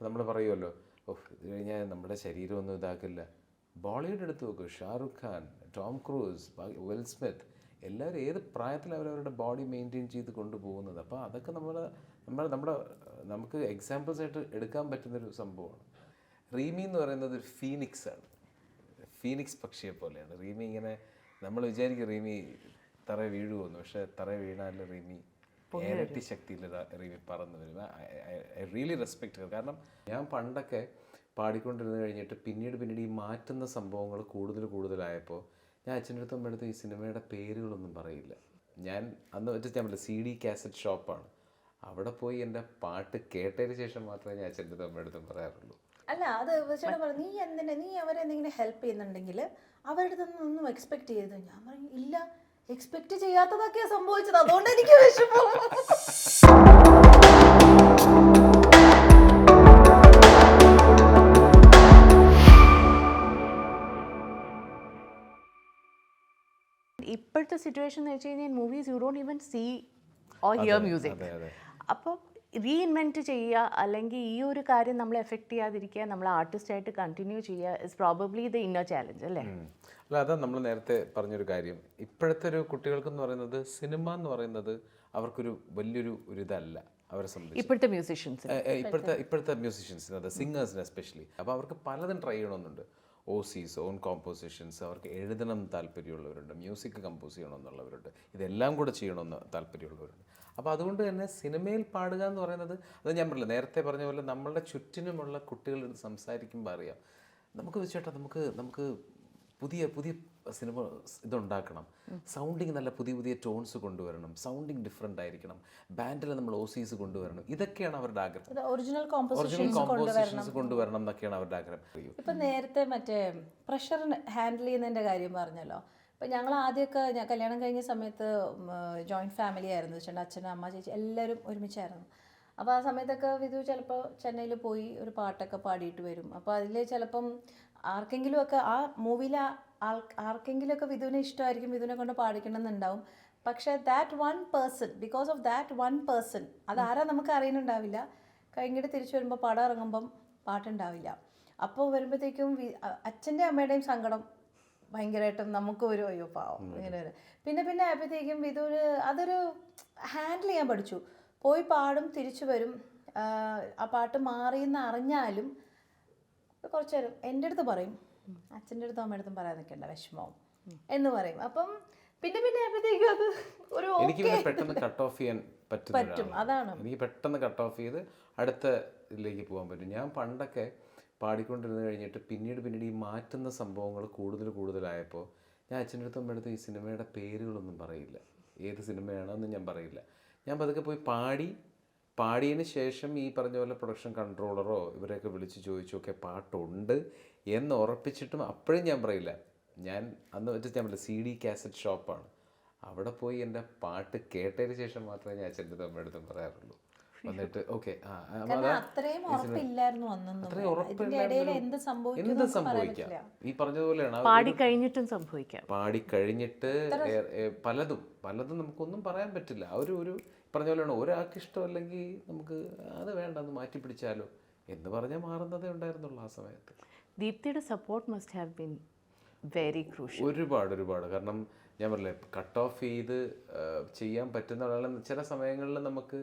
അപ്പോൾ നമ്മൾ പറയുമല്ലോ, ഓഹ് ഇത് കഴിഞ്ഞാൽ നമ്മുടെ ശരീരമൊന്നും ഇതാക്കില്ല. ബോളിവുഡ് എടുത്ത് നോക്കുക, Shahrukh Khan, Tom Cruise, Will Smith, എല്ലാവരും ഏത് പ്രായത്തിൽ അവരവരുടെ ബോഡി മെയിൻറ്റെയിൻ ചെയ്ത് കൊണ്ടുപോകുന്നത്. അപ്പോൾ അതൊക്കെ നമുക്ക് എക്സാമ്പിൾസ് ആയിട്ട് എടുക്കാൻ പറ്റുന്നൊരു സംഭവമാണ്. റീമി എന്ന് പറയുന്നത് ഒരു ഫീനിക്സ് ആണ്, ഫീനിക്സ് പക്ഷിയെ പോലെയാണ് റീമി. ഇങ്ങനെ നമ്മൾ വിചാരിക്കും റീമി തറ വീഴുമെന്ന്, പക്ഷേ തറ വീണാൽ റീമി ഇരട്ടി ശക്തിയിൽ റീമി പറന്ന് വരും. I really respect. കാരണം ഞാൻ പണ്ടൊക്കെ പാടിക്കൊണ്ടിരുന്ന് കഴിഞ്ഞിട്ട് പിന്നീട് ഈ മാറ്റുന്ന സംഭവങ്ങൾ കൂടുതലായപ്പോൾ ഞാൻ അച്ഛൻ്റെ അടുത്തും അമ്മയുടെ ഈ സിനിമയുടെ പേരുകളൊന്നും പറയില്ല. ഞാൻ അന്ന് വെച്ചാൽ ഞാൻ പറയില്ല, CD കാസറ്റ് ഷോപ്പാണ്, അവിടെ പോയി എൻ്റെ പാട്ട് കേട്ടതിന് ശേഷം മാത്രമേ ഞാൻ അച്ഛൻ്റെ അടുത്തും അമ്മയുടെ അടുത്തും പറയാറുള്ളൂ. അല്ല, അത് ചേട്ടൻ പറഞ്ഞു, നീ അവരെന്തെങ്കിലും ഹെൽപ്പ് ചെയ്യുന്നുണ്ടെങ്കിൽ അവരുടെ നിന്നൊന്നും എക്സ്പെക്ട് ചെയ്തു. ഞാൻ പറഞ്ഞു ഇല്ല, എക്സ്പെക്ട് ചെയ്യാത്തതൊക്കെയാ സംഭവിച്ചത്, അതുകൊണ്ട് എനിക്ക് വിഷമം. ഇപ്പോഴത്തെ സിറ്റുവേഷൻ എന്ന് വെച്ച് കഴിഞ്ഞാൽ movies you don't even see or hear music. അപ്പോൾ റീഇൻവെൻറ്റ് ചെയ്യുക, അല്ലെങ്കിൽ ഈ ഒരു കാര്യം നമ്മളെ എഫക്റ്റ് ചെയ്യാതിരിക്കുക, നമ്മൾ ആർട്ടിസ്റ്റായിട്ട് കണ്ടിന്യൂ ചെയ്യുക is probably the inner challenge അല്ലേ? അല്ല, അതാ നമ്മൾ നേരത്തെ പറഞ്ഞൊരു കാര്യം. ഇപ്പോഴത്തെ ഒരു കുട്ടികൾക്കെന്ന് പറയുന്നത് സിനിമ എന്ന് പറയുന്നത് അവർക്കൊരു വലിയൊരു ഇതല്ല അവരെ സംബന്ധിച്ച്. ഇപ്പോഴത്തെ മ്യൂസിഷ്യൻസ്, ഇപ്പോഴത്തെ മ്യൂസിഷ്യൻസിന്, അത് സിംഗേഴ്സിന് എസ്പെഷ്യലി. അപ്പോൾ അവർക്ക് പലതും ട്രൈ ചെയ്യണമെന്നുണ്ട്. OCs, ഓൺ കോമ്പോസിഷൻസ്, അവർക്ക് എഴുതണം താല്പര്യമുള്ളവരുണ്ട്, മ്യൂസിക് കമ്പോസ് ചെയ്യണമെന്നുള്ളവരുണ്ട്, ഇതെല്ലാം കൂടെ ചെയ്യണമെന്ന് താല്പര്യമുള്ളവരുണ്ട്. അപ്പോൾ അതുകൊണ്ട് തന്നെ സിനിമയിൽ പാടുക എന്ന് പറയുന്നത്, അത് ഞാൻ പറഞ്ഞില്ല, നേരത്തെ പറഞ്ഞ പോലെ നമ്മളുടെ ചുറ്റിനുമുള്ള കുട്ടികളോട് സംസാരിക്കുമ്പോൾ അറിയാം, നമുക്ക് വെച്ചേട്ടാ നമുക്ക് പുതിയ സിനിമ ഇതുണ്ടാക്കണം, സൗണ്ടിങ് നല്ല പുതിയ ടോൺസ് കൊണ്ടുവരണം, സൗണ്ടിങ് ഡിഫറെൻ്റ് ആയിരിക്കണം, ബാൻഡിൽ നമ്മൾ OCs കൊണ്ടുവരണം, ഇതൊക്കെയാണ് അവരുടെ ആഗ്രഹം. ഒറിജിനൽ കോമ്പോസിഷൻസ് കൊണ്ടുവരണം എന്നൊക്കെയാണ് അവരുടെ ആഗ്രഹം. ഇപ്പം നേരത്തെ മറ്റേ പ്രഷർ ഹാൻഡിൽ ചെയ്യുന്നതിൻ്റെ കാര്യം പറഞ്ഞല്ലോ. ഇപ്പം ഞങ്ങൾ ആദ്യമൊക്കെ കല്യാണം കഴിഞ്ഞ സമയത്ത് ജോയിൻറ്റ് ഫാമിലി ആയിരുന്നു, വെച്ചിട്ടുണ്ട് അച്ഛനും അമ്മ ചേച്ചി എല്ലാവരും ഒരുമിച്ചായിരുന്നു. അപ്പോൾ ആ സമയത്തൊക്കെ വിധു ചിലപ്പോൾ ചെന്നൈയിൽ പോയി ഒരു പാട്ടൊക്കെ പാടിയിട്ട് വരും. അപ്പോൾ അതിൽ ചിലപ്പം ആർക്കെങ്കിലുമൊക്കെ ആ മൂവിയിലെ ആർക്കെങ്കിലുമൊക്കെ വിധുവിനെ ഇഷ്ടമായിരിക്കും, വിധുവിനെ കൊണ്ട് പാടിക്കണമെന്നുണ്ടാവും. പക്ഷേ that one person, because of that one person, അതാരാ നമുക്ക് അറിയുന്നുണ്ടാവില്ല. കഴിഞ്ഞിട്ട് തിരിച്ചു വരുമ്പോൾ പടം ഇറങ്ങുമ്പം പാട്ടുണ്ടാവില്ല. അപ്പോൾ വരുമ്പോഴത്തേക്കും അച്ഛൻ്റെ അമ്മയുടെയും സങ്കടം ഭയങ്കരമായിട്ടും നമുക്ക് ഒരു അയ്യോ പാവം ഇങ്ങനെ വരും. പിന്നെ ആയപ്പോഴത്തേക്കും വിധുവിന് അതൊരു ഹാൻഡിൽ ചെയ്യാൻ പഠിച്ചു. പോയി പാടും, തിരിച്ചു വരും. ആ പാട്ട് മാറിയെന്ന് അറിഞ്ഞാലും കുറച്ച് നേരം എൻ്റെ അടുത്ത് പറയും, അച്ഛൻ്റെ അടുത്തും അമ്മയുടെ അടുത്തും പറയാൻ നിൽക്കേണ്ട, വിഷമവും എന്ന് പറയും. അപ്പം പിന്നെ ആയപ്പോഴത്തേക്കും അത് ഒരു എനിക്ക് പെട്ടെന്ന് കട്ട് ഓഫ് ചെയ്യാൻ പറ്റും. അതാണ് എനിക്ക് പെട്ടെന്ന് കട്ട് ഓഫ് ചെയ്ത് അടുത്ത ഇതിലേക്ക് പോകാൻ പറ്റും. ഞാൻ പണ്ടൊക്കെ പാടിക്കൊണ്ടിരുന്ന് കഴിഞ്ഞിട്ട് പിന്നീട് ഈ മാറ്റുന്ന സംഭവങ്ങൾ കൂടുതലായപ്പോൾ ഞാൻ അച്ഛൻ്റെ അടുത്തും അമ്മയുടെ അടുത്തും ഈ സിനിമയുടെ പേരുകളൊന്നും പറയില്ല, ഏത് സിനിമയാണെന്ന് ഞാൻ പറയില്ല. ഞാൻ പതുക്കെ പോയി പാടിയതിന് ശേഷം ഈ പറഞ്ഞ പോലെ പ്രൊഡക്ഷൻ കൺട്രോളറോ ഇവരെയൊക്കെ വിളിച്ച് ചോദിച്ചു, ഒക്കെ പാട്ടുണ്ട് എന്ന് ഉറപ്പിച്ചിട്ടും അപ്പോഴും ഞാൻ പറയില്ല. ഞാൻ അന്ന് വെച്ചാൽ ഞാൻ പറയില്ല, CD കാസറ്റ് ഷോപ്പാണ്, അവിടെ പോയി എൻ്റെ പാട്ട് കേട്ടതിന് ശേഷം മാത്രമേ ഞാൻ അച്ഛൻ്റെ അടുത്തും അമ്മയുടെ അടുത്തും പറയാറുള്ളൂ. വന്നിട്ട് ഓക്കെ അത്രയും ഉറപ്പില്ലായിരുന്നു, എന്ത് സംഭവിക്കാം. ഈ പറഞ്ഞതുപോലെയാണ്, പാടിക്കഴിഞ്ഞിട്ടും സംഭവിക്കാം. പാടിക്കഴിഞ്ഞിട്ട് പലതും നമുക്കൊന്നും പറയാൻ പറ്റില്ല. ഒരു പറഞ്ഞ പോലെയാണ്, ഒരാൾക്ക് ഇഷ്ടമല്ലെങ്കിൽ നമുക്ക് അത് വേണ്ട, അത് മാറ്റി പിടിച്ചാലോ എന്ന് പറഞ്ഞാൽ മാറുന്നതേ ഉണ്ടായിരുന്നുള്ളൂ ആ സമയത്ത്. ദീപ്തിയുടെ support must have been very crucial. ഒരുപാട്. കാരണം ഞാൻ പറഞ്ഞില്ലേ, കട്ട് ഓഫ് ചെയ്ത് ചെയ്യാൻ പറ്റുന്ന ആളാണ്. ചില സമയങ്ങളിൽ നമുക്ക്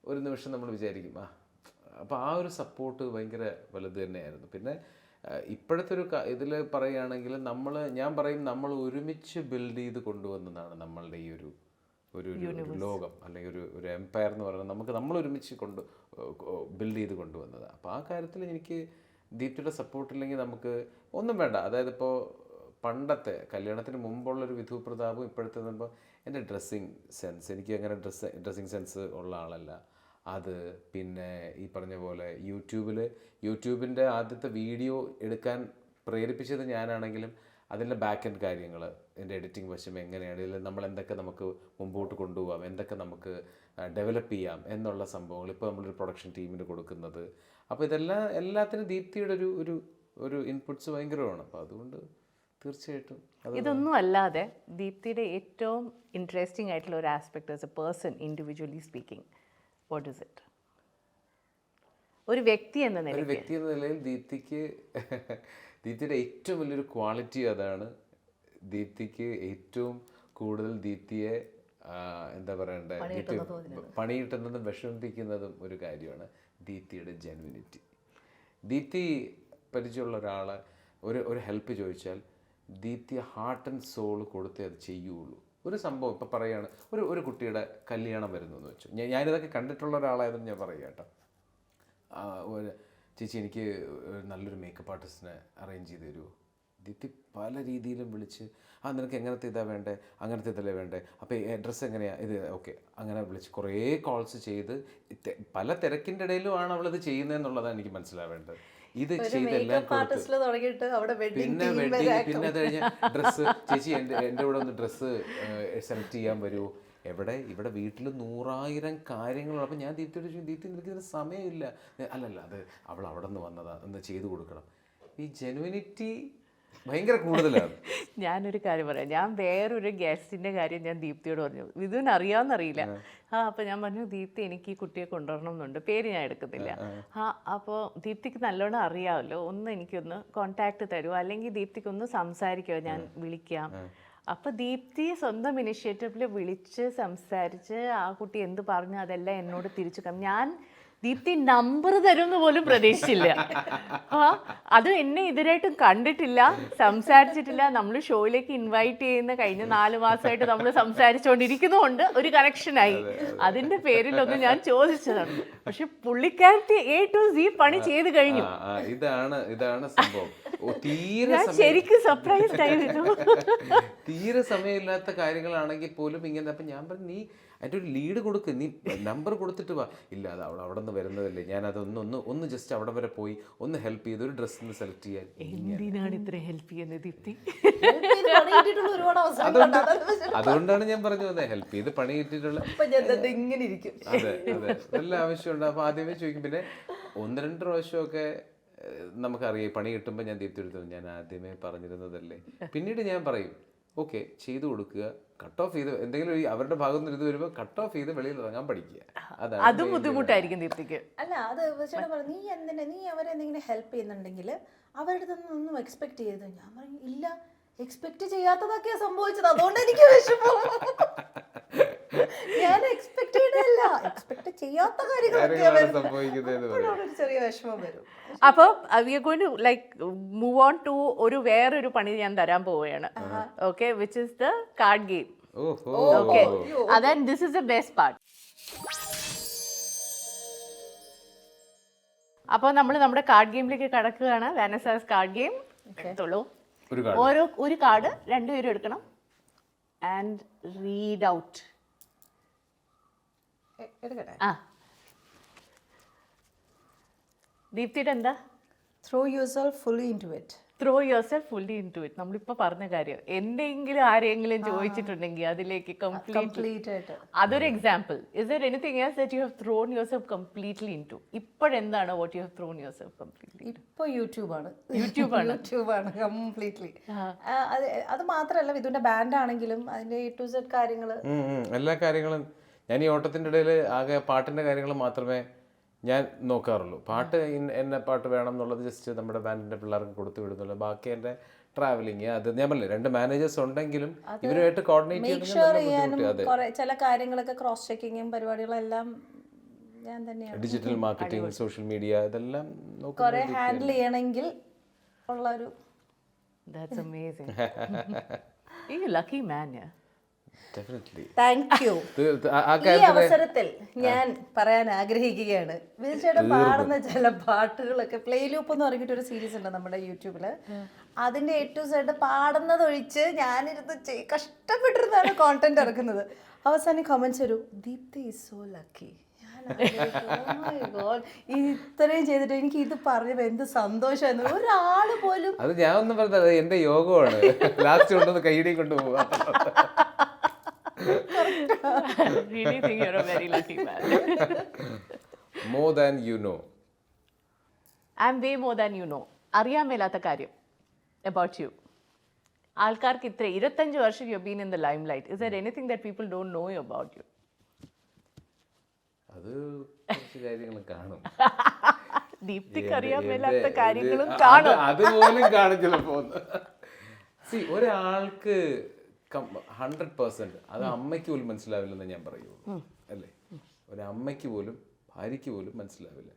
ഒരു നിമിഷം നമ്മൾ വിചാരിക്കും അപ്പോൾ ആ ഒരു സപ്പോർട്ട് ഭയങ്കര വലുത് തന്നെയായിരുന്നു. പിന്നെ ഇപ്പോഴത്തെ ഇതിൽ പറയുകയാണെങ്കിൽ ഞാൻ പറയും, നമ്മൾ ഒരുമിച്ച് ബിൽഡ് ചെയ്ത് കൊണ്ടുവന്നതാണ് നമ്മളുടെ ഈ ഒരു ലോകം, അല്ലെങ്കിൽ ഒരു എംപയർ എന്ന് പറയുന്നത് നമ്മൾ ഒരുമിച്ച് ബിൽഡ് ചെയ്ത് കൊണ്ടുവന്നത്. അപ്പോൾ ആ കാര്യത്തിൽ എനിക്ക് ദീപ്തിയുടെ സപ്പോർട്ടില്ലെങ്കിൽ നമുക്ക് ഒന്നും വേണ്ട. അതായത് ഇപ്പോൾ പണ്ടത്തെ കല്യാണത്തിന് മുമ്പുള്ളൊരു വിധു പ്രതാപും ഇപ്പോഴത്തെ പറയുമ്പോൾ എൻ്റെ ഡ്രസ്സിങ് സെൻസ്, എനിക്ക് അങ്ങനെ ഡ്രസ്സിങ് സെൻസ് ഉള്ള ആളല്ല അത്. പിന്നെ ഈ പറഞ്ഞ പോലെ യൂട്യൂബിൻ്റെ ആദ്യത്തെ വീഡിയോ എടുക്കാൻ പ്രേരിപ്പിച്ചത് ഞാനാണെങ്കിലും അതിൻ്റെ ബാക്ക് എൻഡ് കാര്യങ്ങൾ, എൻ്റെ എഡിറ്റിംഗ് വശം എങ്ങനെയാണ്, ഇതിൽ നമുക്ക് മുമ്പോട്ട് കൊണ്ടുപോകാം, എന്തൊക്കെ നമുക്ക് ഡെവലപ്പ് ചെയ്യാം എന്നുള്ള സംഭവങ്ങൾ ഇപ്പോൾ നമ്മളൊരു പ്രൊഡക്ഷൻ ടീമിന് കൊടുക്കുന്നത്. അപ്പോൾ എല്ലാത്തിനും ദീപ്തിയുടെ ഒരു ഇൻപുട്സ് ഭയങ്കരമാണ്. അപ്പോൾ അതുകൊണ്ട് തീർച്ചയായിട്ടും ഇതൊന്നും അല്ലാതെ ദീപ്തിയുടെ ഏറ്റവും ഇൻട്രസ്റ്റിംഗ് ആയിട്ടുള്ള ഒരു aspect as A person, individually speaking, what is it? ഒരു വ്യക്തി എന്ന ഒരു നിലയ്ക്ക്? വ്യക്തി എന്ന നിലയിൽ ദീപ്തിയുടെ ഏറ്റവും വലിയൊരു ക്വാളിറ്റി അതാണ്. ദീപ്തിക്ക് ഏറ്റവും കൂടുതൽ ദീപ്തിയെ എന്താ പറയണ്ടേ, പണി കിട്ടുന്നതും വിഷമിപ്പിക്കുന്നതും ഒരു കാര്യമാണ് ദീപ്തിയുടെ ജെനുവിനിറ്റി. ദീപ്തി പരിചയമുള്ള ഒരാളെ ഒരു ഹെൽപ്പ് ചോദിച്ചാൽ ദീപ്തി ഹാർട്ട് ആൻഡ് സോൾ കൊടുത്തേ അത് ചെയ്യുള്ളൂ. ഒരു സംഭവം ഇപ്പോൾ പറയുകയാണ്, ഒരു കുട്ടിയുടെ കല്യാണം വരുന്നു എന്ന് വെച്ചു, ഞാനിതൊക്കെ കണ്ടിട്ടുള്ള ഒരാളായതെന്ന് ഞാൻ പറയുക കേട്ടോ. ഒരു ചേച്ചി എനിക്ക് നല്ലൊരു മേക്കപ്പ് ആർട്ടിസ്റ്റിനെ അറേഞ്ച് ചെയ്ത് തരുമോ? ദീപ്തി പല രീതിയിലും വിളിച്ച്, നിനക്ക് എങ്ങനത്തെ ഇതാ വേണ്ടേ, അങ്ങനത്തെ ഇതല്ലേ വേണ്ടേ, അപ്പോൾ ഡ്രസ്സ് എങ്ങനെയാണ് ഇത്, ഓക്കെ, അങ്ങനെ വിളിച്ച് കുറേ കോൾസ് ചെയ്ത് പല തിരക്കിൻ്റെ ഇടയിലുമാണ് അവളത് ചെയ്യുന്നതെന്നുള്ളതാണ് എനിക്ക് മനസ്സിലാവേണ്ടത്. ഇത് ചെയ്തെല്ലാം പിന്നെ പിന്നെ അത് കഴിഞ്ഞ് ഡ്രസ്സ്, ചേച്ചി എൻ്റെ ഇവിടെ ഒന്ന് ഡ്രസ്സ് സെലക്ട് ചെയ്യാൻ വരുമോ? ഇവിടെ വീട്ടിൽ 100,000 കാര്യങ്ങളുണ്ട്. അപ്പം ഞാൻ ദീപ്തിയോട് ചോദിച്ചു, ദീപ്തി നിനക്ക് ഇതിന് സമയമില്ല. അല്ലല്ല, അത് അവൾ അവിടെ നിന്ന് വന്നതാണ്, ഒന്ന് ചെയ്തു കൊടുക്കണം. ഈ ജെനുവിനിറ്റി ഭയങ്കര കൂടുതലാണ്. ഞാനൊരു കാര്യം പറയാം, ഞാൻ വേറൊരു ഗസ്റ്റിൻ്റെ കാര്യം ഞാൻ ദീപ്തിയോട് പറഞ്ഞു, ഇതിന് അറിയാമെന്നറിയില്ല. അപ്പോൾ ഞാൻ പറഞ്ഞു, ദീപ്തി എനിക്ക് ഈ കുട്ടിയെ കൊണ്ടുവരണം എന്നുണ്ട്, പേര് ഞാൻ എടുക്കത്തില്ല. അപ്പോൾ ദീപ്തിക്ക് നല്ലോണം അറിയാമല്ലോ, ഒന്ന് എനിക്കൊന്ന് കോണ്ടാക്ട് തരുമോ, അല്ലെങ്കിൽ ദീപ്തിക്കൊന്ന് സംസാരിക്കുമോ, ഞാൻ വിളിക്കാം. അപ്പോൾ ദീപ്തി സ്വന്തം ഇനിഷ്യേറ്റീവിൽ വിളിച്ച് സംസാരിച്ച് ആ കുട്ടി എന്ത് പറഞ്ഞു അതെല്ലാം എന്നോട് തിരിച്ചു. ഞാൻ ദീപ്തി നമ്പർ തരുമെന്ന് പോലും പ്രതീക്ഷിച്ചില്ല. അത് എന്നെ ഇതിനായിട്ടും കണ്ടിട്ടില്ല, സംസാരിച്ചിട്ടില്ല. നമ്മൾ ഷോയിലേക്ക് ഇൻവൈറ്റ് ചെയ്യുന്ന കഴിഞ്ഞ 4 മാസമായിട്ട് നമ്മൾ സംസാരിച്ചുകൊണ്ടിരിക്കുന്നതുകൊണ്ട് ഒരു കണക്ഷനായി. അതിൻ്റെ പേരിലൊന്നും ഞാൻ ചോദിച്ചതാണ്. പക്ഷെ പുള്ളിക്കാരത്തി A to Z പണി ചെയ്ത് കഴിഞ്ഞു. ഇതാണ് സംഭവം. ഞാൻ ശരിക്കും സർപ്രൈസ്ഡ് ആയിരുന്നു. തീരെ സമയമില്ലാത്ത കാര്യങ്ങളാണെങ്കിൽ പോലും ഇങ്ങനെ. അപ്പം ഞാൻ പറഞ്ഞു, നീ അതിൻ്റെ ഒരു ലീഡ് കൊടുക്ക്, നീ നമ്പർ കൊടുത്തിട്ട് വാ. ഇല്ല, അത് അവിടെ നിന്ന് വരുന്നതല്ലേ, ഞാൻ അതൊന്ന് ജസ്റ്റ് അവിടെ വരെ പോയി ഒന്ന് ഹെൽപ്പ് ചെയ്ത് ഒരു ഡ്രസ്സ് സെലക്ട് ചെയ്യാൻ. എന്തിനാണ് ഇത്ര ഹെൽപ്പ് ചെയ്യുന്നത് ദീപ്തി? അതുകൊണ്ടാണ് ഞാൻ പറഞ്ഞു വന്നത്, ഹെൽപ്പ് ചെയ്ത് പണി കിട്ടിയിട്ടുള്ള അതെ നല്ല ആവശ്യമുണ്ട്. അപ്പോൾ ആദ്യമേ ചോദിക്കും. പിന്നെ 1-2 പ്രാവശ്യമൊക്കെ നമുക്കറിയാം, പണി കിട്ടുമ്പോൾ ഞാൻ ദീപ്തി എടുത്തു, ഞാൻ ആദ്യമേ പറഞ്ഞിരുന്നതല്ലേ. പിന്നീട് ഞാൻ പറയും, ഓക്കെ, ചെയ്തു കൊടുക്കുക, കട്ട് ഓഫ് ചെയ്ത് എന്തെങ്കിലും അവരുടെ ഭാഗത്ത് നിന്ന് ഇത് വരുമ്പോൾ കട്ട് ഓഫ് ചെയ്ത് വെളിയിൽ ഇറങ്ങാൻ പഠിക്കുക. അതും ബുദ്ധിമുട്ടായിരിക്കും ദീപ്തിക്ക്. അല്ല, അത് ചേട്ടൻ പറഞ്ഞു, നീ അവരെന്തെങ്കിലും ഹെൽപ്പ് ചെയ്യുന്നുണ്ടെങ്കിൽ അവരുടെ ഒന്നും എക്സ്പെക്ട് ചെയ്ത്. ഞാൻ പറഞ്ഞു, ഇല്ല, എക്സ്പെക്ട് ചെയ്യാത്തതൊക്കെയാ സംഭവിച്ചത്, അതുകൊണ്ട് എനിക്ക് വിഷമം. ഞാൻ എക്സ്പെക്ട് ചെയ്തല്ല, എക്സ്പെക്ട് ചെയ്യാത്ത കാര്യങ്ങളൊക്കെ ചെറിയ വിഷമം വരും. അപ്പോൾ we are going to like move on to വേറൊരു പണി ഞാൻ തരാൻ പോവുകയാണ്. Okay, which is the card game. Okay, then this is the best part. അപ്പോൾ നമ്മൾ നമ്മുടെ കാർഡ് ഗെയിമിലേക്ക് കടക്കുകയാണ്. വാനസാസ് കാർഡ് ഗെയിം. എടുത്തോളൂ. ഒരു കാർഡ് 2 പേരും എടുക്കണം ആൻഡ് റീഡ് ഔട്ട്. ദീപ്തിയുടെ എന്താ? Throw yourself fully into it. Throw yourself fully into it. നമ്മളിപ്പോൾ പറഞ്ഞ കാര്യം എന്തെങ്കിലും ആരെങ്കിലും ചോദിച്ചിട്ടുണ്ടെങ്കിൽ അതിലേക്ക് കംപ്ലീറ്റ് ആയിട്ട്. അതൊരു example. Is there anything else that you have thrown yourself completely into? ഇപ്പോഴെന്താണ് what you have thrown yourself completely? ഇപ്പോൾ യൂട്യൂബാണ് കംപ്ലീറ്റ്ലി. അത് മാത്രമല്ല, ഇതിന്റെ ബാൻഡ് ആണെങ്കിലും അതിന്റെ A to Z കാര്യങ്ങൾ, എല്ലാ കാര്യങ്ങളും. ഞാൻ ഈ ഓട്ടത്തിൻ്റെ ഇടയിൽ ആകെ പാട്ടിൻ്റെ കാര്യങ്ങൾ മാത്രമേ ഞാൻ നോക്കാറുള്ളൂ. പാട്ട് എന്നെ പാട്ട് വേണം എന്നുള്ളത് ജസ്റ്റ് നമ്മുടെ ബാൻഡിൻ്റെ പിള്ളേർക്ക് കൊടുത്തു വിടുന്നുള്ളൂ. ബാക്കി എൻ്റെ ട്രാവലിങ്, അത് ഞാൻ പറഞ്ഞില്ല, 2 മാനേജേഴ്സ് ഉണ്ടെങ്കിലും ഇവരുമായിട്ട് കോർഡിനേറ്റ് ചെയ്യാനും ചില കാര്യങ്ങളൊക്കെ ക്രോസ് ചെക്കിങ്ങും പരിപാടികളെല്ലാം ഞാൻ തന്നെയാണ്. ഡിജിറ്റൽ മാർക്കറ്റിംഗ്, സോഷ്യൽ മീഡിയ, ഇതെല്ലാം കുറെ ഹാൻഡിൽ ചെയ്യണമെങ്കിൽ ഉള്ളൊരു. That's amazing. You're a lucky man, yeah. Thank you. ഈ അവസരത്തിൽ ഞാൻ പറയാൻ ആഗ്രഹിക്കുകയാണ്, വിജയേട്ടൻ പാടുന്ന ചില പാട്ടുകളൊക്കെ, പ്ലേ ലൂപ്പ് എന്ന് പറഞ്ഞിട്ട് ഒരു സീരീസ് ഉണ്ട് നമ്മുടെ യൂട്യൂബില്. അതിന്റെ A to Z പാടുന്നതൊഴിച്ച് ഞാനിരുന്ന് കഷ്ടപ്പെട്ടിരുന്നാണ് കോണ്ടന്റ് ഇറക്കുന്നത്. അവസാനം കമന്റ്സ് വരും, ദീപ്തി ഈസ് സോ ലക്കി. ഇത്രയും ചെയ്തിട്ട് എനിക്ക് ഇത് പറഞ്ഞപ്പോ എന്ത് സന്തോഷമായിരുന്നു. ഒരാള് പോലും, അത് ഞാൻ ഒന്നും പറഞ്ഞത് എന്റെ യോഗമാണ്, ലാസ്റ്റ് കൊണ്ടുവന്ന് കൈയിടയും കൊണ്ടുപോകുക. Really think you're a very lucky man. More than you know. I'm way more than you know. അറിയാൻ മേലാത്ത കാര്യം about you. ആൾക്കാർക്ക് ഇത്ര 25 വർഷം you have been in the limelight. Is there anything that people don't know about you? അത് കുറച്ച് കാര്യങ്ങൾ കാണും. ദീപ്തിക്ക് അറിയാൻ എന്റെ- മേലാത്ത എന്റെ- കാര്യങ്ങളും ഇത് കാണും. അതുപോലും കാണും ചിലപ്പോ. ഒരാൾക്ക് 100% അത് അമ്മയ്ക്ക് പോലും മനസ്സിലാവില്ലെന്ന് ഞാൻ പറയുള്ളൂ, അല്ലേ? ഒരമ്മയ്ക്ക് പോലും ഭാര്യയ്ക്ക് പോലും മനസ്സിലാവില്ല.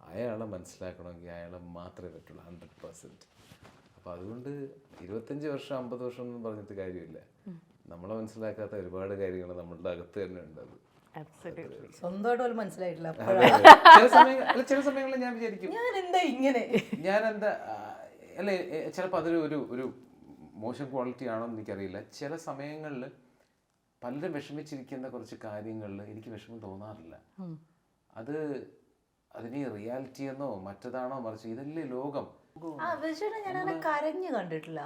അയാളെ മനസ്സിലാക്കണമെങ്കിൽ അയാളെ മാത്രമേ പറ്റുള്ളൂ 100%. അപ്പം അതുകൊണ്ട് 25 വർഷം 50 വർഷം ഒന്നും പറഞ്ഞിട്ട് കാര്യമില്ല. നമ്മളെ മനസ്സിലാക്കാത്ത ഒരുപാട് കാര്യങ്ങൾ നമ്മളുടെ അകത്ത് തന്നെ ഉണ്ട്. അത് Absolutely. സ്വന്തമായിട്ട് പോലും മനസ്സിലായിട്ടില്ല. ചില സമയങ്ങളിൽ ഞാൻ വിചാരിക്കും ഞാൻ എന്താ ഇങ്ങനെ, ഞാനെന്താ അല്ലെ, ചിലപ്പോൾ അതൊരു ഒരു ഒരു മോശം ക്വാളിറ്റി ആണോ എന്ന് എനിക്കറിയില്ല. ചില സമയങ്ങളിൽ പലരും വിഷമിച്ചിരിക്കുന്ന കുറച്ച് കാര്യങ്ങളിൽ എനിക്ക് വിഷമം തോന്നാറില്ല. അതിന് റിയാലിറ്റി എന്നോ മറ്റതാണോ മറിച്ച് ഇതല്ലേ ലോകം. വിജയുടെ ഞാൻ അങ്ങനെ കരഞ്ഞു കണ്ടിട്ടില്ല.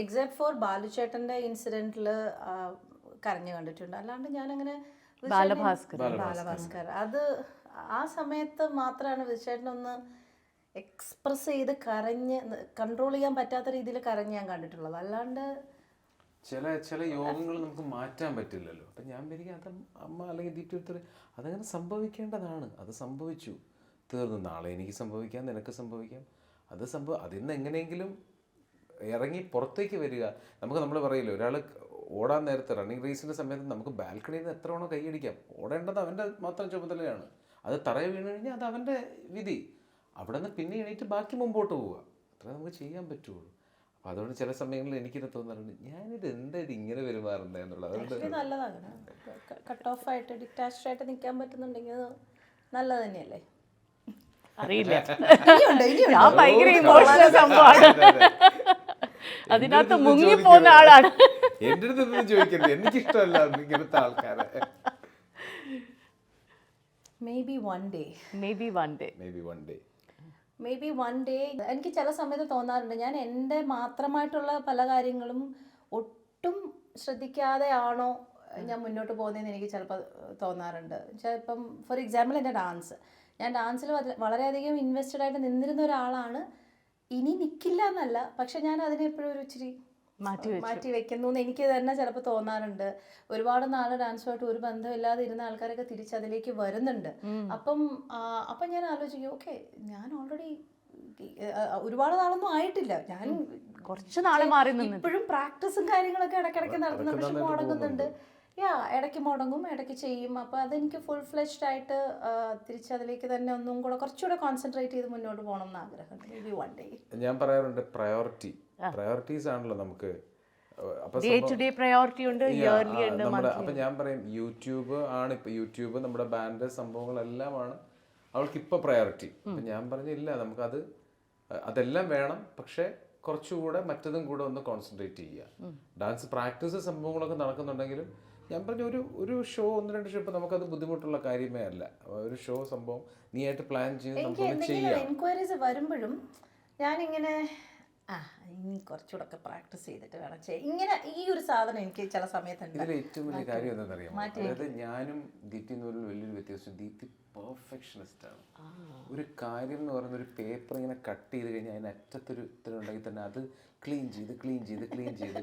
എക്സെപ്റ്റ് ഫോർ ബാലുചേട്ടന്റെ ഇൻസിഡന്റില് കരഞ്ഞു കണ്ടിട്ടുണ്ട്. അല്ലാണ്ട് ഞാനങ്ങനെ ബാലഭാസ്കർ അത് ആ സമയത്ത് മാത്രമാണ് വിജയേട്ടനൊന്ന് എക്സ്പ്രസ് ചെയ്ത് കരഞ്ഞ് കൺട്രോൾ ചെയ്യാൻ പറ്റാത്ത രീതിയിൽ കരഞ്ഞ് ഞാൻ കണ്ടിട്ടുള്ളത്. അല്ലാണ്ട് ചില യോഗങ്ങൾ നമുക്ക് മാറ്റാൻ പറ്റില്ലല്ലോ. അപ്പം ഞാൻ വരിക അത് അമ്മ അല്ലെങ്കിൽ ദീപ്തി അതങ്ങനെ സംഭവിക്കേണ്ടതാണ്. അത് സംഭവിച്ചു, തീർന്നു. നാളെ എനിക്ക് സംഭവിക്കാം, നിനക്ക് സംഭവിക്കാം. അതിൽ നിന്ന് എങ്ങനെയെങ്കിലും ഇറങ്ങി പുറത്തേക്ക് വരിക. നമ്മൾ പറയില്ല, ഒരാൾ ഓടാൻ നേരത്തെ റണ്ണിങ് റേസിൻ്റെ സമയത്ത് നമുക്ക് ബാൽക്കണിയിൽ നിന്ന് എത്ര വേണോ കൈയടിക്കാം. ഓടേണ്ടത് അവൻ്റെ മാത്രം ചുമതലയാണ്. അത് തറയെ വീണ് കഴിഞ്ഞാൽ അത് അവൻ്റെ വിധി. അവിടെ നിന്ന് പിന്നെ എണീറ്റ് ബാക്കി മുമ്പോട്ട് പോവുക. അത്രേ നമുക്ക് ചെയ്യാൻ പറ്റുള്ളൂ. അപ്പം അതുകൊണ്ട് ചില സമയങ്ങളിൽ എനിക്കിത് തോന്നാറുണ്ട്, ഞാനിത് എന്തായിട്ട് ഇങ്ങനെ പെരുമാറുന്നത് എന്നുള്ളത്. അതുകൊണ്ട് നല്ലതാണ് കട്ട് ഓഫ് ആയിട്ട് ഡിറ്റാച്ച്ഡ് ആയിട്ട് നിൽക്കാൻ പറ്റുന്നുണ്ടെങ്കിൽ നല്ലത് തന്നെയല്ലേ. അറിയില്ല, ഞാൻ ഭയങ്കര ഇമോഷണൽ സംഭവമാണ്. അതിനകത്ത് മുങ്ങിപ്പോകുന്ന ആളാണ്. എൻ്റെ അടുത്ത് ചോദിക്കരുത്, എനിക്കിഷ്ടമല്ല ഇങ്ങനത്തെ ആൾക്കാരെ. Maybe one day എനിക്ക് ചില സമയത്ത് തോന്നാറുണ്ട്, ഞാൻ എൻ്റെ മാത്രമായിട്ടുള്ള പല കാര്യങ്ങളും ഒട്ടും ശ്രദ്ധിക്കാതെ ആണോ ഞാൻ മുന്നോട്ട് പോകുന്നതെന്ന് എനിക്ക് ചിലപ്പോൾ തോന്നാറുണ്ട്. ചിലപ്പം ഫോർ എക്സാമ്പിൾ എൻ്റെ ഞാൻ ഡാൻസിൽ വളരെയധികം ഇൻവെസ്റ്റഡ് ആയിട്ട് നിന്നിരുന്ന ഒരാളാണ്. ഇനി നിൽക്കില്ല എന്നല്ല, പക്ഷെ ഞാൻ അതിനെ എപ്പോഴും ഒരു ഇച്ചിരി മാറ്റി വെക്കുന്നു എന്ന് എനിക്ക് തന്നെ ചിലപ്പോൾ തോന്നാറുണ്ട്. ഒരുപാട് നാളെ ഡാൻസുമായിട്ട് ഒരു ബന്ധമില്ലാതെ ഇരുന്ന ആൾക്കാരൊക്കെ തിരിച്ചതിലേക്ക് വരുന്നുണ്ട്. അപ്പം ഞാൻ ആലോചിക്കും, ഓക്കെ, ഞാൻ ഓൾറെഡി ഒരുപാട് നാളൊന്നും ആയിട്ടില്ല, ഞാൻ കുറച്ച് നാളെ മാറി നിന്ന് ഇപ്പോഴും പ്രാക്ടീസും കാര്യങ്ങളൊക്കെ ഇടയ്ക്കിടയ്ക്ക് നടത്തുന്നുണ്ട്. പക്ഷെ മുടങ്ങുന്നുണ്ട്. ഇടയ്ക്ക് മുടങ്ങും, ഇടയ്ക്ക് ചെയ്യും. അപ്പോൾ അതെനിക്ക് ഫുൾ ഫ്ലെഷ്ഡ് ആയിട്ട് തിരിച്ചതിലേക്ക് തന്നെ ഒന്നും കൂടെ കുറച്ചുകൂടെ കോൺസെൻട്രേറ്റ് ചെയ്ത് മുന്നോട്ട് പോകണം എന്ന് ആഗ്രഹമുണ്ട്. Maybe one day. ഞാൻ പറയാറുണ്ട്, പ്രയോറിറ്റീസ് ആണല്ലോ നമുക്ക്. ഡേ ടു ഡേ പ്രയോറിറ്റി ഉണ്ട്, ഇയർലി ഉണ്ട്. അപ്പം ഞാൻ പറയും, യൂട്യൂബ് ആണ് ഇപ്പോൾ, യൂട്യൂബ് നമ്മുടെ ബാൻഡ് സംഭവങ്ങളെല്ലാമാണ് അവൾക്ക് ഇപ്പോൾ പ്രയോറിറ്റി. അപ്പം ഞാൻ പറഞ്ഞില്ല, നമുക്കത് അതെല്ലാം വേണം, പക്ഷേ കുറച്ചുകൂടെ മറ്റതും കൂടെ ഒന്ന് കോൺസെൻട്രേറ്റ് ചെയ്യുക. ഡാൻസ് പ്രാക്ടീസ് സംഭവങ്ങളൊക്കെ നടക്കുന്നുണ്ടെങ്കിലും ഞാൻ പറഞ്ഞ ഒരു ഷോ 1-2 ഷോ ഇപ്പം നമുക്കത് ബുദ്ധിമുട്ടുള്ള കാര്യമേ അല്ല. ഒരു ഷോ സംഭവം നീ ആയിട്ട് പ്ലാൻ ചെയ്ത് നമുക്കൊന്ന് ചെയ്യാം. എൻക്വയറീസ് വരുമ്പോഴും ഞാനിങ്ങനെ ഇനി കുറച്ചുകൂടെ ഒക്കെ പ്രാക്ടീസ് ചെയ്തിട്ട് വേണം ഇങ്ങനെ ഈ ഒരു സാധനം എനിക്ക് ചില സമയത്തുണ്ട്. ഇതിൽ ഏറ്റവും വലിയ കാര്യം എന്താണെന്നറിയാമോ? അതായത് ഞാനും ദീപ്തി എന്ന് പറയുന്ന വലിയൊരു വ്യത്യാസം, ദീപ്തി പെർഫെക്ഷനിസ്റ്റ് ആണ്. ഒരു കാര്യം എന്ന് പറയുന്ന ഒരു പേപ്പർ ഇങ്ങനെ കട്ട് ചെയ്ത് കഴിഞ്ഞാൽ അതിന് അറ്റത്തൊരു ഇത്ര ഉണ്ടെങ്കിൽ തന്നെ അത് ക്ലീൻ ചെയ്ത്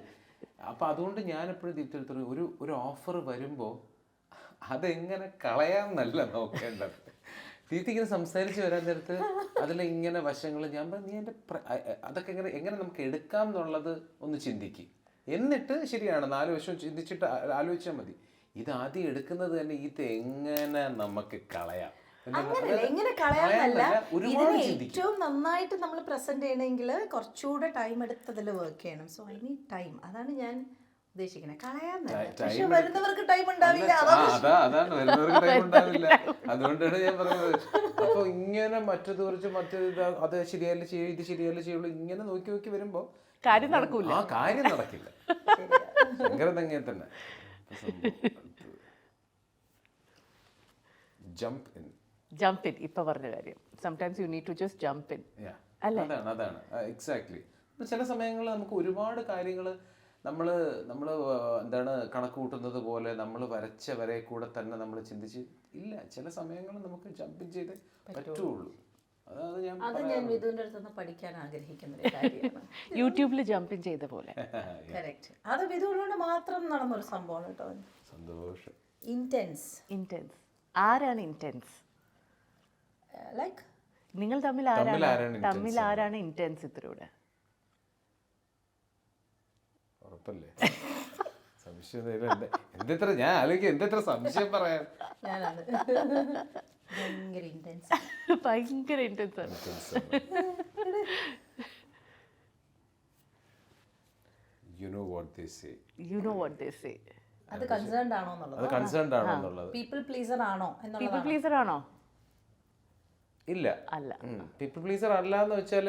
അപ്പം അതുകൊണ്ട് ഞാനെപ്പോഴും ദീപ്തി എടുത്തൊരു ഒരു ഓഫർ വരുമ്പോൾ അതെങ്ങനെ കളയാമെന്നല്ല നോക്കേണ്ടത്. ദീപ്തി ഇങ്ങനെ സംസാരിച്ച് വരാൻ നേരത്ത് അതിൽ ഇങ്ങനെ വശങ്ങൾ ഞാൻ പറഞ്ഞു, നീ എൻ്റെ അതൊക്കെ എങ്ങനെ നമുക്ക് എടുക്കാം എന്നുള്ളത് ഒന്ന് ചിന്തിക്കും. എന്നിട്ട് ശരിയാണ് 4 വശവും ചിന്തിച്ചിട്ട് ആലോചിച്ചാൽ മതി. ഇത് ആദ്യം എടുക്കുന്നത് തന്നെ ഇത് എങ്ങനെ നമുക്ക് കളയാം, എങ്ങനെ കളയാന്നല്ല, ഇതിനെ ഏറ്റവും നന്നായിട്ട് നമ്മൾ പ്രസന്റ് ചെയ്യണമെങ്കിൽ കുറച്ചുകൂടെ ടൈം എടുത്തതിൽ വർക്ക് ചെയ്യണം. So I need time. അതാണ് ഞാൻ ഉദ്ദേശിക്കുന്നത്. കളയാന്നല്ല, പക്ഷെ വരുന്നവർക്ക് ടൈം ഉണ്ടാവില്ല. അതാണ് വരുന്നവർക്ക് ടൈം ഉണ്ടാവില്ല. അതുകൊണ്ടാണ് ഞാൻ പറയുന്നത്. അപ്പോൾ ഇങ്ങനെ മറ്റേത് അത് ശരിയല്ല ചെയ്യും, ഇത് ശരിയല്ല ചെയ്യുള്ളൂ, ഇങ്ങനെ നോക്കി വരുമ്പോൾ കാര്യം നടക്കൂല. കാര്യം നടക്കില്ല. ഭയങ്കര തങ്ങിയ തന്നെ ജംപ് ഇൻ ഇപ്പൊ പറഞ്ഞ കാര്യം. Sometimes you need to just jump in. അതാണ് എക്സാക്ട്ലി. ചില സമയങ്ങളിൽ നമുക്ക് ഒരുപാട് കാര്യങ്ങൾ നമ്മൾ എന്താണ് കണക്ക് കൂട്ടുന്നത് പോലെ നമ്മൾ വരച്ച വരെ കൂടെ തന്നെ നമ്മൾ ചിന്തിച്ച് ഇല്ല. ചില സമയങ്ങളിൽ നമുക്ക് ജമ്പ് ചെയ്ത് പറ്റുള്ളൂ. അത് ഞാൻ വിധുവിന്റെ അടുത്ത് പഠിക്കാൻ ആഗ്രഹിക്കുന്ന ഒരു കാര്യമാണ്. യൂട്യൂബിൽ ജമ്പ് ഇൻ ചെയ്ത പോലെ. കറക്റ്റ്. അത് വിധുവിനോട് മാത്രം നടന്നൊരു സംഭവമാണ് കേട്ടോ. സന്തോഷം. ഇന്റൻസ് ആരാണ് ഇന്റൻസ്? ലൈക്ക് നിങ്ങൾ തമ്മിൽ ആരാണ് ഇന്റൻസ് ഇതിലൂടെ? ഉറപ്പല്ലേ? സംശയം എന്തെത്ര ഞാൻ ആലോചിക്കും, എന്തെത്ര സംശയം പറയാൻ. ഞാനാണ് ഭയങ്കര ഇൻറ്റൻസ്. ഭയങ്കര ഇന്റൻസ് ആണ്. You know what they say. അത് കൺസേൺഡ് ആണോ എന്നുള്ളത്, അത് കൺസേൺഡ് ആണോ എന്നുള്ളത്. പീപ്പിൾ പ്ലീസർ ആണോ പീപ്പിൾ എന്നുള്ളത്. പ്ലീസർ ആണോ? ഇല്ല, അല്ല. പീപ്പിൾ പ്ലീസർ അല്ല എന്ന് വെച്ചാൽ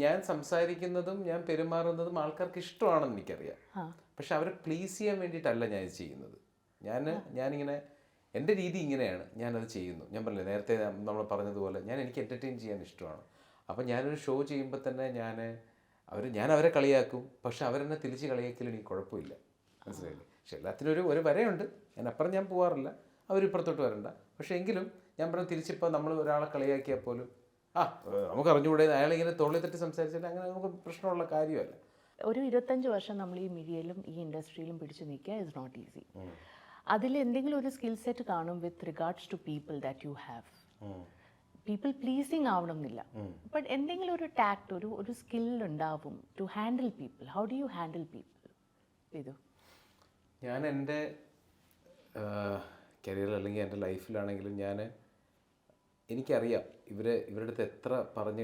ഞാൻ സംസാരിക്കുന്നതും ഞാൻ പെരുമാറുന്നതും ആൾക്കാർക്ക് ഇഷ്ടമാണെന്ന് എനിക്കറിയാം. പക്ഷെ അവരെ പ്ലീസ് ചെയ്യാൻ വേണ്ടിയിട്ടല്ല ഞാൻ ഇത് ചെയ്യുന്നത്. ഞാനിങ്ങനെ എൻ്റെ രീതി ഇങ്ങനെയാണ്, ഞാനത് ചെയ്യുന്നു. ഞാൻ പറഞ്ഞില്ലേ നേരത്തെ നമ്മൾ പറഞ്ഞതുപോലെ, എനിക്ക് എൻ്റർടൈൻ ചെയ്യാൻ ഇഷ്ടമാണ്. അപ്പം ഞാനൊരു ഷോ ചെയ്യുമ്പോൾ തന്നെ ഞാൻ അവരെ കളിയാക്കും, പക്ഷെ അവരെന്നെ തിരിച്ച് കളിയാക്കിയാലും എനിക്ക് കുഴപ്പമില്ല, മനസ്സിലായില്ലേ? പക്ഷെ എല്ലാത്തിനും ഒരു വരയുണ്ട്. അപ്പുറം ഞാൻ പോകാറില്ല, അവരിപ്പുറത്തോട്ട് വരണ്ട. പക്ഷേ എങ്കിലും ഞാൻ പറഞ്ഞ തിരിച്ചിപ്പോൾ നമ്മൾ ഒരാളെ കളിയാക്കിയാൽ പോലും നമുക്ക് അറിഞ്ഞുകൂടെ, അയാളിങ്ങനെ തൊള്ളി തട്ടി സംസാരിച്ചാൽ അങ്ങനെ നമുക്ക് പ്രശ്നമുള്ള കാര്യമല്ല. ഒരു 25 വർഷം നമ്മൾ ഈ മീഡിയയിലും ഈ ഇൻഡസ്ട്രിയിലും പിടിച്ചു നിൽക്കുക ഇസ് നോട്ട് ഈസി. അതിൽ എന്തെങ്കിലും ഒരു സ്കിൽ സെറ്റ് കാണും with regards to people that you have. People pleasing ആവണമെന്നില്ല, ബട്ട് എന്തെങ്കിലും ഒരു ടാക്ട്, ഒരു സ്കിൽ ഉണ്ടാവും to handle people. How do you handle people? ഇത് ഞാൻ എൻ്റെ കരിയറിൽ അല്ലെങ്കിൽ എൻ്റെ ലൈഫിലാണെങ്കിലും എനിക്കറിയാം ഇവരുടെ അടുത്ത് എത്ര പറഞ്ഞു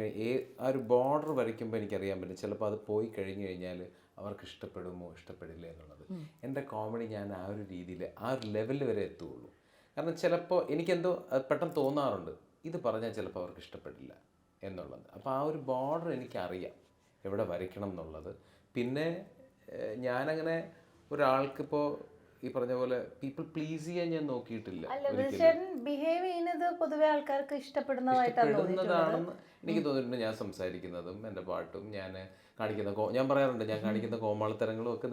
ആ ഒരു ബോർഡർ വരയ്ക്കുമ്പോൾ എനിക്കറിയാൻ പറ്റും ചിലപ്പോൾ അത് പോയി കഴിഞ്ഞു കഴിഞ്ഞാൽ അവർക്ക് ഇഷ്ടപ്പെടുമോ ഇഷ്ടപ്പെടില്ല എന്നുള്ളത്. എൻ്റെ കോമഡി ഞാൻ ആ ഒരു രീതിയിൽ ആ ഒരു ലെവലിൽ വരെ എത്തുകയുള്ളൂ. കാരണം ചിലപ്പോൾ എനിക്കെന്തോ പെട്ടെന്ന് തോന്നാറുണ്ട്, ഇത് പറഞ്ഞാൽ ചിലപ്പോൾ അവർക്ക് ഇഷ്ടപ്പെടില്ല എന്നുള്ളത്. അപ്പോൾ ആ ഒരു ബോർഡർ എനിക്കറിയാം എവിടെ വരയ്ക്കണം എന്നുള്ളത്. പിന്നെ ഞാനങ്ങനെ ഒരാൾക്കിപ്പോൾ ഈ പറഞ്ഞ പോലെ പീപ്പിൾ പ്ലീസ് ചെയ്യാൻ ഞാൻ നോക്കിയിട്ടില്ല. ബിഹേവ് ചെയ്യുന്നത് പൊതുവെ ആൾക്കാർക്ക് ഇഷ്ടപ്പെടുന്നതാണെന്ന് എനിക്ക് തോന്നിയിട്ടുണ്ട്. ഞാൻ സംസാരിക്കുന്നതും എൻ്റെ പാട്ടും ഞാൻ പറയാറുണ്ട്, ഞാൻ കാണിക്കുന്ന കോമാളിത്തരങ്ങളും ഒക്കെ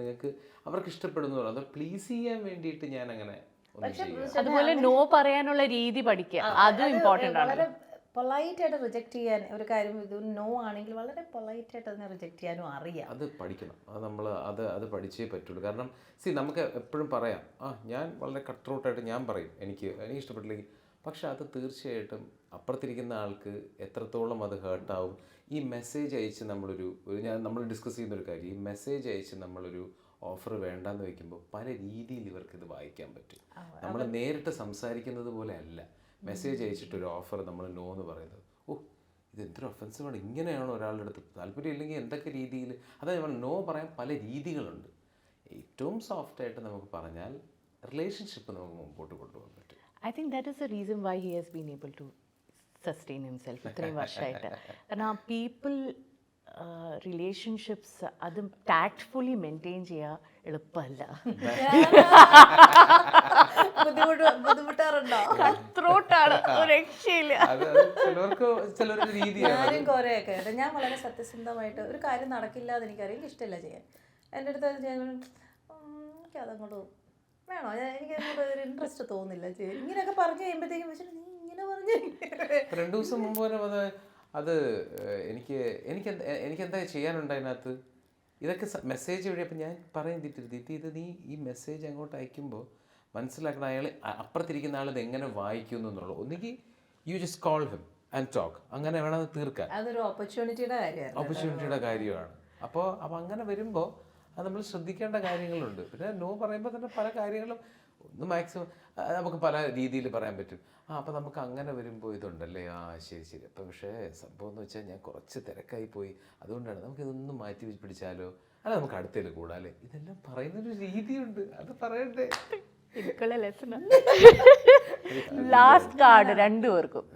അവർക്ക് ഇഷ്ടപ്പെടുന്നു. അത് പ്ലീസ് ചെയ്യാൻ വേണ്ടിയിട്ട് ഞാൻ അങ്ങനെ ഒന്നും ചെയ്യാം. അതുപോലെ നോ പറയാനുള്ള രീതി പഠിക്കുക, അതും ഇമ്പോർട്ടൻ്റ് ആണ്. പൊളൈറ്റായിട്ട് റിജക്റ്റ് ചെയ്യാൻ ഒരു കാര്യം, ഇത് നോ ആണെങ്കിൽ വളരെ പൊളൈറ്റായിട്ട് അതിനെ റിജക്റ്റ് ചെയ്യാനും അറിയാം. അത് പഠിക്കണം. നമ്മൾ അത് പഠിച്ചേ പറ്റുള്ളൂ. കാരണം നമുക്ക് എപ്പോഴും പറയാം, ഞാൻ വളരെ കട്ട്റൗട്ടായിട്ട് ഞാൻ പറയും എനിക്ക് ഇഷ്ടപ്പെട്ടില്ലെങ്കിൽ. പക്ഷെ അത് തീർച്ചയായിട്ടും അപ്പുറത്തിരിക്കുന്ന ആൾക്ക് എത്രത്തോളം അത് ഹേർട്ടാവും. ഈ മെസ്സേജ് അയച്ച് നമ്മൾ ഡിസ്കസ് ചെയ്യുന്നൊരു കാര്യം, ഈ മെസ്സേജ് അയച്ച് നമ്മളൊരു ഓഫർ വേണ്ടാന്ന് വയ്ക്കുമ്പോൾ പല രീതിയിൽ ഇവർക്കിത് വായിക്കാൻ പറ്റും. നമ്മൾ നേരിട്ട് സംസാരിക്കുന്നത് പോലെ അല്ല മെസ്സേജ് അയച്ചിട്ടൊരു ഓഫർ നമ്മൾ നോ എന്ന് പറയുന്നത്. ഇത് എന്തൊരു ഒഫൻസീവാണ്, ഇങ്ങനെയാണോ ഒരാളുടെ അടുത്ത് താല്പര്യം ഇല്ലെങ്കിൽ എന്തൊക്കെ രീതിയിൽ. അതായത് നമ്മൾ നോ പറയാൻ പല രീതികളുണ്ട്. ഏറ്റവും സോഫ്റ്റായിട്ട് നമുക്ക് പറഞ്ഞാൽ റിലേഷൻഷിപ്പ് നമുക്ക് മുമ്പോട്ട് കൊണ്ടുപോകാൻ പറ്റും. I think that is the reason why he has been able to sustain himself ഇത്രയും വർഷമായിട്ട്. കാരണം പീപ്പിൾ റിലേഷൻഷിപ്സ് അതും ടാക്ട്ഫുള്ളി മെയിൻറ്റെയിൻ ചെയ്യുക എളുപ്പമല്ല. ബുദ്ധിമുട്ടാറുണ്ടോ? ത്രോട്ടാണ്, രക്ഷയില്ല. ഞാനും കുറേയൊക്കെ ഞാൻ വളരെ സത്യസന്ധമായിട്ട് ഒരു കാര്യം നടക്കില്ല എന്ന് എനിക്കറിയാം, എനിക്ക് ഇഷ്ടമില്ല ചെയ്യാൻ. എൻ്റെ അടുത്ത് എനിക്കതങ്ങോട്ട് വേണോ, എനിക്കങ്ങോട്ട് ഒരു ഇൻട്രസ്റ്റ് തോന്നില്ല ചെയ്യാൻ. ഇങ്ങനെയൊക്കെ പറഞ്ഞു കഴിയുമ്പോഴത്തേക്കും വെച്ചിട്ട് നീ ഇങ്ങനെ പറഞ്ഞു. 2 ദിവസം മുമ്പ് വരെ അത് എനിക്കെന്താ ചെയ്യാനുണ്ട് അതിനകത്ത്. ഇതൊക്കെ മെസ്സേജ് വഴി. അപ്പം ഞാൻ പറയും ദിറ്റി ഇത് നീ ഈ മെസ്സേജ് അങ്ങോട്ട് അയക്കുമ്പോൾ മനസ്സിലാക്കണം അയാൾ അപ്പുറത്തിരിക്കുന്ന ആൾ ഇത് എങ്ങനെ വായിക്കുന്നു എന്നുള്ളത്. ഒന്നുകിൽ you just call him and talk, അങ്ങനെ വേണം അത് തീർക്കാൻ. അതൊരു ഓപ്പർച്യൂണിറ്റിയുടെ കാര്യമാണ്. അപ്പോൾ അങ്ങനെ വരുമ്പോൾ അത് നമ്മൾ ശ്രദ്ധിക്കേണ്ട കാര്യങ്ങളുണ്ട്. പിന്നെ നോ പറയുമ്പോൾ തന്നെ പല കാര്യങ്ങളും ഒന്ന് മാക്സിമം നമുക്ക് പല രീതിയിൽ പറയാൻ പറ്റും. അപ്പോൾ നമുക്ക് അങ്ങനെ വരുമ്പോൾ ഇതുണ്ടല്ലേ, ശരി. അപ്പം പക്ഷേ സംഭവം എന്ന് വെച്ചാൽ ഞാൻ കുറച്ച് തിരക്കായി പോയി, അതുകൊണ്ടാണ് നമുക്കിതൊന്നും മാറ്റി പിടിച്ചാലോ, അല്ല നമുക്ക് അടുത്തേൽ കൂടാല്ലേ, ഇതെല്ലാം പറയുന്നൊരു രീതിയുണ്ട്. അത് പറയണ്ടേ. ലാസ്റ്റ് കാർഡ് 2 പേർക്കും.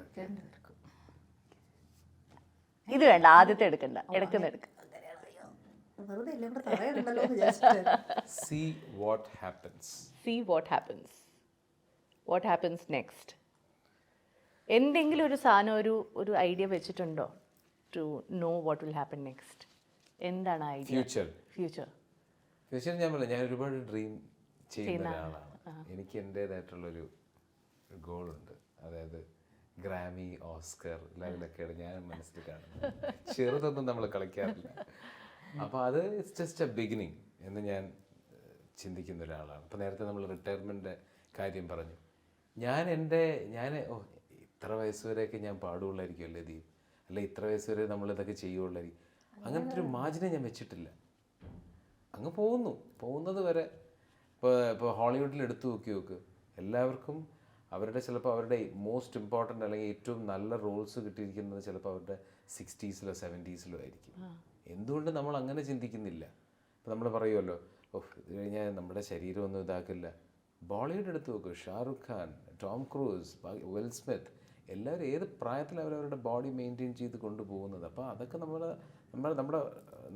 ഇത് വേണ്ട, ആദ്യത്തെ എടുക്കണ്ട, എടുക്കുന്ന. See what happens. What happens next? എന്തെങ്കിലും ഒരു സാധനം ഒരു ഐഡിയ വെച്ചിട്ടുണ്ടോ to know what will happen next? എന്താണ് ഐഡിയ? ഫ്യൂച്ചർ ഞാൻ ഒരുപാട് ഡ്രീം ചെയ്യുന്ന ഒരാളാണ്. എനിക്ക് എൻ്റേതായിട്ടുള്ളൊരു ഗോളുണ്ട്. അതായത് ഗ്രാമി, ഓസ്കർ ലെവലൊക്കെയാണ് ഞാൻ മനസ്സിൽ കാണുന്നത്. ചെറുതൊന്നും നമ്മൾ കളിക്കാറില്ല. അപ്പോൾ അത് ഇറ്റ്സ് ജസ്റ്റ് എ ബിഗിനിങ് എന്ന് ഞാൻ ചിന്തിക്കുന്ന ഒരാളാണ്. അപ്പോൾ നേരത്തെ നമ്മൾ റിട്ടയർമെൻറ്റിൻ്റെ കാര്യം പറഞ്ഞു. ഞാൻ ഇത്ര വയസ്സ് വരെയൊക്കെ ഞാൻ പാടുള്ളായിരിക്കും അല്ലേ ദീപ്, അല്ലെ ഇത്ര വയസ്സ് വരെ നമ്മളിതൊക്കെ ചെയ്യുള്ളായിരിക്കും, അങ്ങനത്തെ ഒരു മാജിനെ ഞാൻ വെച്ചിട്ടില്ല. അങ്ങ് പോകുന്നത് വരെ. ഇപ്പോൾ ഹോളിവുഡിൽ എടുത്തു നോക്ക്, എല്ലാവർക്കും അവരുടെ ചിലപ്പോൾ അവരുടെ മോസ്റ്റ് ഇമ്പോർട്ടൻ്റ് അല്ലെങ്കിൽ ഏറ്റവും നല്ല റോൾസ് കിട്ടിയിരിക്കുന്നത് ചിലപ്പോൾ അവരുടെ 60s 70s ആയിരിക്കും. എന്തുകൊണ്ട് നമ്മൾ അങ്ങനെ ചിന്തിക്കുന്നില്ല? ഇപ്പോൾ നമ്മൾ പറയുമല്ലോ, ഓഹ് ഇത് കഴിഞ്ഞാൽ നമ്മുടെ ശരീരമൊന്നും ഇതാക്കില്ല. ബോളിവുഡ് എടുത്തു നോക്ക്, Shahrukh Khan, Tom Cruise, Will Smith, എല്ലാവരും ഏത് പ്രായത്തിൽ അവരവരുടെ ബോഡി മെയിൻറ്റെയിൻ ചെയ്ത് കൊണ്ടുപോകുന്നത്. അപ്പോൾ അതൊക്കെ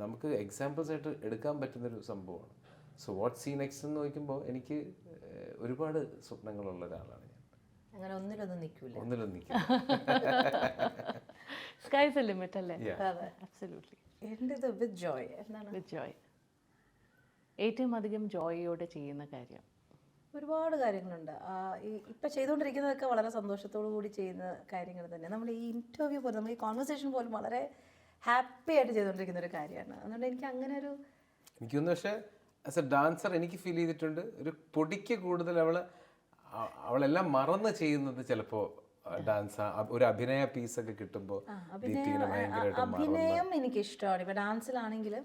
നമുക്ക് എക്സാമ്പിൾസ് ആയിട്ട് എടുക്കാൻ പറ്റുന്നൊരു സംഭവമാണ്. സോ വാട്ട് സീ നെക്സ്റ്റ് എന്ന് നോക്കുമ്പോൾ എനിക്ക് ഒരുപാട് സ്വപ്നങ്ങളുള്ള ഒരാളാണ് ഞാൻ. അങ്ങനെ ഒന്നിലൊന്നും നിൽക്കില്ല. സ്കൈസ് എ ലിമിറ്റ് അല്ലേ? അബ്സല്യൂട്ട്ലി. എൻ്റെത് വിത്ത് ജോയ്. എന്താണ് വിത്ത് ജോയ്? ഏറ്റവും അധികം ജോയോടെ ചെയ്യുന്ന കാര്യം? ഒരുപാട് കാര്യങ്ങളുണ്ട്. ഇപ്പം ചെയ്തുകൊണ്ടിരിക്കുന്നതൊക്കെ വളരെ സന്തോഷത്തോടു കൂടി ചെയ്യുന്ന കാര്യങ്ങൾ തന്നെ. നമ്മൾ ഈ ഇൻ്റർവ്യൂ പോലും, നമ്മൾ ഈ കോൺവെർസേഷൻ പോലും വളരെ ഹാപ്പി ആയിട്ട് ചെയ്തുകൊണ്ടിരിക്കുന്ന ഒരു കാര്യമാണ്. അതുകൊണ്ട് എനിക്ക് അങ്ങനെ എനിക്കൊന്ന്, പക്ഷേ ആസ് എ ഡാൻസർ എനിക്ക് ഫീൽ ചെയ്തിട്ടുണ്ട് ഒരു പൊടിക്ക് കൂടുതൽ അവളെല്ലാം മറന്ന് ചെയ്യുന്നത് ചിലപ്പോൾ ഡാൻസ്, ഒരു അഭിനയ പീസൊക്കെ കിട്ടുമ്പോൾ അഭിനയം എനിക്കിഷ്ടമാണ്. ഇപ്പം ഡാൻസിലാണെങ്കിലും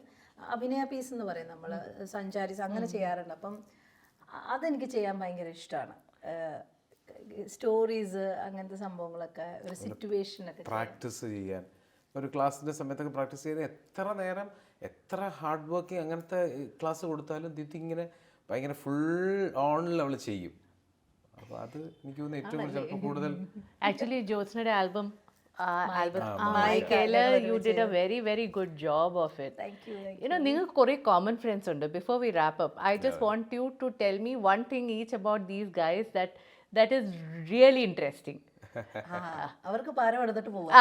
അഭിനയ പീസ് എന്ന് പറയും നമ്മൾ, സഞ്ചാരിസ് അങ്ങനെ ചെയ്യാറുണ്ട്. അപ്പം അതെനിക്ക് ചെയ്യാൻ ഭയങ്കര ഇഷ്ടമാണ്. സ്റ്റോറീസ് അങ്ങനത്തെ സംഭവങ്ങളൊക്കെ, ഒരു സിറ്റുവേഷനൊക്കെ പ്രാക്ടീസ് ചെയ്യാൻ, ഒരു ക്ലാസ്സിൻ്റെ സമയത്തൊക്കെ പ്രാക്ടീസ് ചെയ്യാൻ എത്ര നേരം, എത്ര ഹാർഡ് വർക്കിംഗ് അങ്ങനത്തെ ക്ലാസ് കൊടുത്താലും ദീപ്തി ഇങ്ങനെ ഭയങ്കര ഫുൾ ഓണിൽ അവൾ ചെയ്യും. അപ്പോൾ അത് എനിക്ക് തോന്നുന്നു ഏറ്റവും ചിലപ്പോൾ കൂടുതൽ. Actually ജ്യോത്സ്നയുടെ album you did a very very good job of it. Thank you. നിങ്ങൾക്ക് കുറേ കോമൺ ഫ്രണ്ട്സ് ഉണ്ട്. Before we wrap up, I just want you to tell me one thing each about these guys that is really interesting. അവർക്ക് പാരം എടുത്തിട്ട് പോവാം.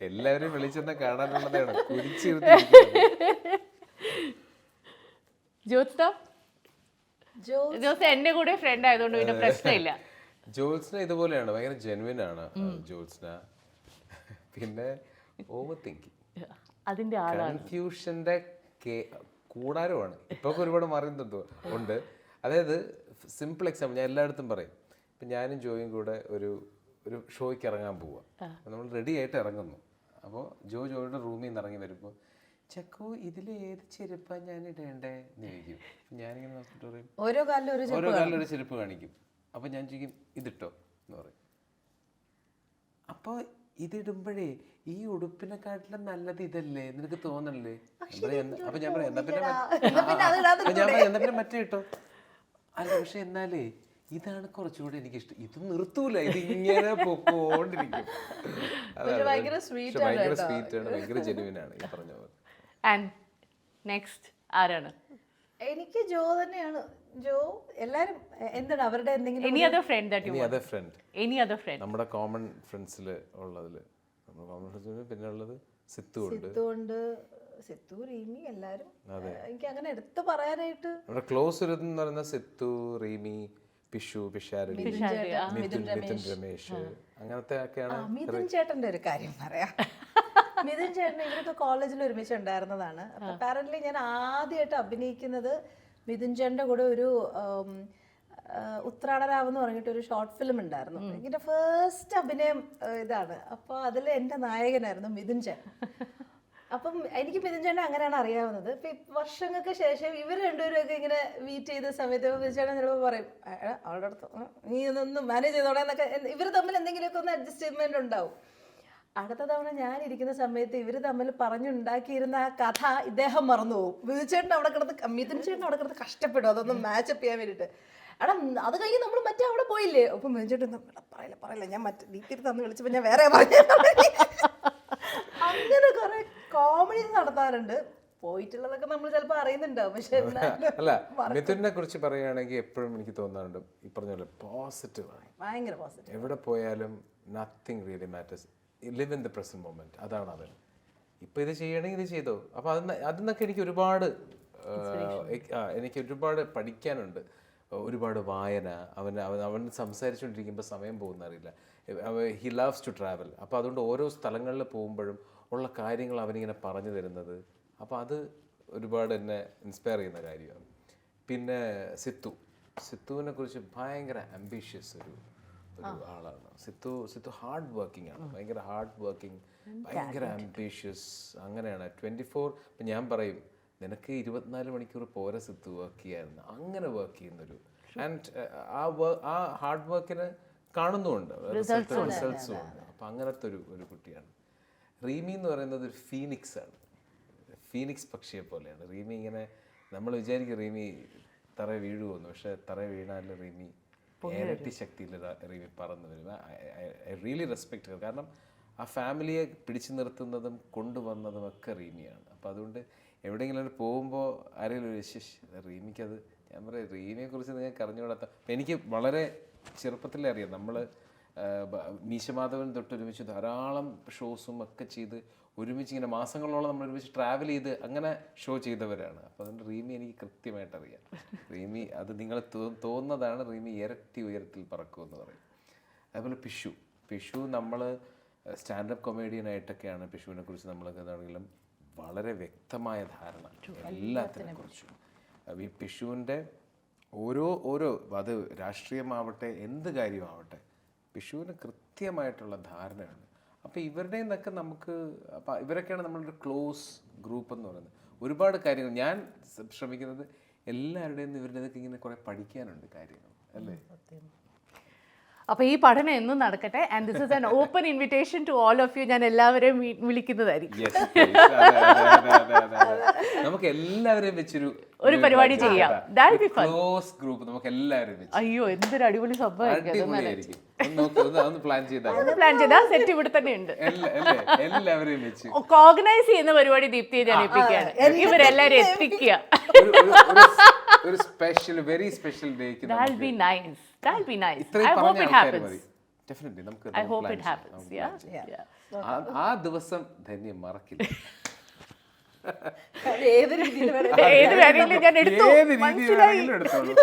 എല്ലാവരും വിളിച്ചെന്ന കാണാനുള്ളതാണ്. ജോത്സ്ന എന്റെ കൂടെ ഫ്രണ്ട് ആയതുകൊണ്ട് പിന്നെ പ്രശ്നമില്ല. ജോത്സ്ന ഇതുപോലെയാണ്, ഭയങ്കര ജെന്വിൻ ആണ് ജോത്സ്ന. പിന്നെ ഓവർ തിങ്കിങ്, അതിന്റെ ആളാണ്, കൺഫ്യൂഷന്റെ കൂടാരമാണ്. ഇപ്പൊ ഒരുപാട് മാറിയിട്ടുണ്ടോ ഉണ്ട്. അതായത് സിമ്പിൾ എക്സാമ്പിൾ ഞാൻ എല്ലായിടത്തും പറയും. ഇപ്പം ഞാനും ജോയും കൂടെ ഒരു ഷോയ്ക്ക് ഇറങ്ങാൻ പോവുക. നമ്മൾ റെഡി ആയിട്ട് ഇറങ്ങുന്നു. അപ്പോൾ ജോയുടെ റൂമിൽ നിന്ന് ഇറങ്ങി വരുമ്പോൾ, ചക്കോ ഇതിൽ ഏത് ചെരുപ്പാണ് ഞാൻ ഇടേണ്ടേ എന്ന് ചോദിക്കും. ഞാനിങ്ങനെ നോക്കിയിട്ട് പറയും, ഓരോ കാലിലും ഒരു ചെരുപ്പ് കാണിക്കും. അപ്പോൾ ഞാൻ ചോദിക്കും ഇതിട്ടോ എന്ന് പറയും. അപ്പോൾ ഇതിടുമ്പോഴേ ഈ ഉടുപ്പിനെക്കാട്ടിലും നല്ലത് ഇതല്ലേ നിനക്ക് തോന്നല്ലേ? അപ്പം ഞാൻ പറയാം എന്നാ പിന്നെ മറ്റേ ഇട്ടോ. അല്ല പക്ഷെ എന്നാലേ ഇതാണ് കുറച്ചുകൂടെ എനിക്കിഷ്ടം. ഇത് നിർത്തൂല, ഇത് ഇങ്ങനെ പൊക്കോണ്ടിരിക്കും. ഭയങ്കര സ്വീറ്റ് ആണ്, ഭയങ്കര ജെനുവിനാണ് ഈ പറഞ്ഞ പോലെ. ആൻഡ് നെക്സ്റ്റ് ആരാണ്? എനിക്ക് ജോ തന്നെയാണ്. ജോ എല്ലാരും എന്താണ് അവരുടെ എന്തെങ്കിലും any other friend നമ്മുടെ കോമൺ ഫ്രണ്ട്സിൽ ഉള്ളതില് പിന്നെ ഉള്ളത് സിത്തു ഉണ്ട്, സിത്തു, റീമി, എല്ലാരും. എനിക്ക് അങ്ങനെ എടുത്ത് പറയാനായിട്ട് നമ്മുടെ ക്ലോസ് എന്ന് പറയുന്ന സിത്തു, റീമി, പിഷു, പിഷാരടി, മിഥുൻ രമേശ്, അങ്ങനത്തെ ഒക്കെയാണ്. മിഥുൻ ചേട്ടന്റെ ഒരു കാര്യം പറയാം. മിഥുൻ ചേട്ടൻ ഇവരൊക്കെ കോളേജിൽ ഒരുമിച്ച് ഉണ്ടായിരുന്നതാണ്. അപ്പൊ അപ്പാരന്റ്ലി ഞാൻ ആദ്യമായിട്ട് അഭിനയിക്കുന്നത് മിഥുൻ ചേട്ടന്റെ കൂടെ ഒരു ഉത്രാടരാവ് എന്ന് പറഞ്ഞിട്ട് ഒരു ഷോർട്ട് ഫിലിം ഉണ്ടായിരുന്നു. എൻ്റെ ഫസ്റ്റ് അഭിനയം ഇതാണ്. അപ്പോൾ അതിൽ എൻ്റെ നായകനായിരുന്നു മിഥുൻ ചേട്ടൻ. അപ്പം എനിക്ക് മിഥുൻ ചേട്ടൻ അങ്ങനെയാണ് അറിയാവുന്നത്. ഇപ്പം വർഷങ്ങൾക്ക് ശേഷം ഇവർ രണ്ടുപേരും ഇങ്ങനെ മീറ്റ് ചെയ്ത സമയത്ത് മിഥുൻ ചേട്ടൻ ചിലപ്പോൾ പറയും, അവളുടെ അടുത്ത് നീ ഇതൊന്നും മാനേജ് ചെയ്തോടെ എന്നൊക്കെ. ഇവർ തമ്മിൽ എന്തെങ്കിലുമൊക്കെ ഒന്ന് അഡ്ജസ്റ്റ്മെന്റ് ഉണ്ടാവും. അടുത്ത തവണ ഞാൻ ഇരിക്കുന്ന സമയത്ത് ഇവർ തമ്മിൽ പറഞ്ഞുണ്ടാക്കിയിരുന്ന ആ കഥ ഇദ്ദേഹം മറന്നു പോകും. മിഥുൻ ചേട്ടൻ അവിടെ കിടന്ന് കഷ്ടപ്പെടും അതൊന്നും മാച്ചപ്പ് ചെയ്യാൻ വേണ്ടിയിട്ട്. എടാ അത് കഴിഞ്ഞ് നമ്മൾ മറ്റേ അവിടെ പോയില്ലേ? അപ്പം മിഥുൻ ചേട്ടൻ പറയില്ല ഞാൻ മറ്റേ നീക്കിട്ട് തന്ന് വിളിച്ചപ്പോൾ ഞാൻ വേറെ പറഞ്ഞു. അങ്ങനെ കുറെ കോമഡി നടത്താറുണ്ട്. പോയിട്ടുള്ളതൊക്കെ നമ്മൾ ചിലപ്പോൾ അറിയുന്നുണ്ടാവും. പക്ഷെ അല്ല, മിഥുനെ കുറിച്ച് പറയുകയാണെങ്കിൽ എപ്പോഴും എനിക്ക് തോന്നാറുണ്ട് ഈ പറഞ്ഞ പോലെ പോസിറ്റീവാണ്, ഭയങ്കര പോസിറ്റീവ്. എവിടെ പോയാലും nothing really matters, live in the present moment. അതാണ് അവൻ. ഇപ്പം ഇത് ചെയ്യണമെങ്കിൽ ഇത് ചെയ്തോ. അപ്പോൾ അതിന്നൊക്കെ എനിക്ക് ഒരുപാട് പഠിക്കാനുണ്ട്. ഒരുപാട് വായന. അവൻ സംസാരിച്ചുകൊണ്ടിരിക്കുമ്പോൾ സമയം പോകുന്നറിയില്ല. He loves to travel. അപ്പോൾ അതുകൊണ്ട് ഓരോ സ്ഥലങ്ങളിൽ പോകുമ്പോഴും ഉള്ള കാര്യങ്ങൾ അവനിങ്ങനെ പറഞ്ഞു തരുന്നത്, അപ്പോൾ അത് ഒരുപാട് എന്നെ ഇൻസ്പയർ ചെയ്യുന്ന കാര്യമാണ്. പിന്നെ സിത്തുവിനെ കുറിച്ച് ഭയങ്കര അംബീഷ്യസ് ഒരു ആളാണ് സിത്തു ഹാർഡ് വർക്കിംഗ് ആണ്, ഭയങ്കര ഹാർഡ് വർക്കിംഗ്, ഭയങ്കര ആംബിഷ്യസ്. അങ്ങനെയാണ് 24. ഇപ്പം ഞാൻ പറയും നിനക്ക് 24 മണിക്കൂർ പോരെ സിത്തു വർക്ക് ചെയ്യായിരുന്നു, അങ്ങനെ വർക്ക് ചെയ്യുന്നൊരു. ആൻഡ് ആ ഹാർഡ് വർക്കിന് കാണുന്നുമുണ്ട്, റിസൾട്ട്സും ഉണ്ട്. അപ്പം അങ്ങനത്തെ ഒരു കുട്ടിയാണ് റീമി എന്ന് പറയുന്നത്. ഒരു ഫീനിക്സ് ആണ്, ഫീനിക്സ് പക്ഷിയെ പോലെയാണ് റീമി. ഇങ്ങനെ നമ്മൾ വിചാരിക്കും റീമി തറ വീഴുമെന്ന്, പക്ഷെ തറ വീണാൽ റീമി ഇരട്ടി ശക്തിയിൽ റീമി പറന്നു വരും. I really respect. കാരണം ആ ഫാമിലിയെ പിടിച്ചു നിർത്തുന്നതും കൊണ്ടുവന്നതും ഒക്കെ റീമിയാണ്. അപ്പോൾ അതുകൊണ്ട് എവിടെയെങ്കിലും പോകുമ്പോൾ ആരെങ്കിലും റീമിക്കത്, ഞാൻ പറയാം റീമിയെക്കുറിച്ച് നിങ്ങൾക്ക് അറിഞ്ഞുകൂടാത്ത. അപ്പം എനിക്ക് വളരെ ചെറുപ്പത്തിലേ അറിയാം. നമ്മൾ മീശമാധവൻ തൊട്ട് ഒരുമിച്ച് ധാരാളം ഷോസും ഒക്കെ ചെയ്ത് ഒരുമിച്ച് ഇങ്ങനെ മാസങ്ങളോളം നമ്മൾ ഒരുമിച്ച് ട്രാവൽ ചെയ്ത് അങ്ങനെ ഷോ ചെയ്തവരാണ്. അപ്പോൾ അതുകൊണ്ട് റീമി എനിക്ക് കൃത്യമായിട്ട് അറിയാം. റീമി അത് നിങ്ങൾ തോന്നുന്നതാണ്, റീമി ഇരട്ടി ഉയരത്തിൽ പറക്കുമെന്ന് പറയും. അതുപോലെ പിഷു നമ്മൾ സ്റ്റാൻഡപ്പ് കൊമേഡിയനായിട്ടൊക്കെയാണ് പിഷുവിനെ കുറിച്ച് നമ്മളൊക്കെ എന്താണെങ്കിലും വളരെ വ്യക്തമായ ധാരണ എല്ലാത്തിനെ കുറിച്ചും. ഈ പിഷുവിൻ്റെ ഓരോ അത് രാഷ്ട്രീയമാവട്ടെ എന്ത് കാര്യമാവട്ടെ പിഷുവിന് കൃത്യമായിട്ടുള്ള ധാരണയുണ്ട്. അപ്പോൾ ഇവരുടെ നിന്നൊക്കെ നമുക്ക്, അപ്പോൾ ഇവരൊക്കെയാണ് നമ്മളുടെ ക്ലോസ് ഗ്രൂപ്പ് എന്ന് പറയുന്നത്. ഒരുപാട് കാര്യങ്ങൾ ഞാൻ ശ്രമിക്കുന്നത് എല്ലാവരുടെയും നിന്ന് ഇവരുടെ ഇതൊക്കെ ഇങ്ങനെ കുറേ പഠിക്കാനുണ്ട് കാര്യങ്ങൾ അല്ലേ. അപ്പോൾ ഈ പഠനം എന്നും നടക്കട്ടെ. And this is an open invitation to all of you. ഞാൻ എല്ലാവരെയും വിളിക്കുന്നതായിരിക്കും. നമുക്ക് എല്ലാവരെയും വെച്ചൊരു പരിപാടി ചെയ്യാം. ക്ലോസ് ഗ്രൂപ്പ് നമുക്ക് എല്ലാവരും വെച്ച്. അയ്യോ എന്തൊരു അടിപൊളി സംഭവമായിരിക്കും. പ്ലാൻ ചെയ്താൽ സെറ്റ് ഇവിടെ തന്നെ ഉണ്ട്. എല്ലാവരെയും വെച്ച് ഓർഗനൈസ് ചെയ്യുന്ന പരിപാടി ദീപ്തിയെ ഞാൻ ഏൽപ്പിക്കുകയാണ്. ഇവരെല്ലാരും എത്തിക്കുക. ഒരു സ്പെഷ്യൽ വെരി സ്പെഷ്യൽ ഡേക്ക്. That'll be nice. That'll be nice. I hope it happens. Definitely നമുക്ക് I hope it happens. Yeah. ആ ദിവസം ധന്യം മറക്കില്ല. ഏത് രീതിയിൽ ഏത് കാര്യങ്ങളും ഞാൻ എടുത്തു. ഏത് രീതിയിലാണെങ്കിലും എടുത്തോളൂ.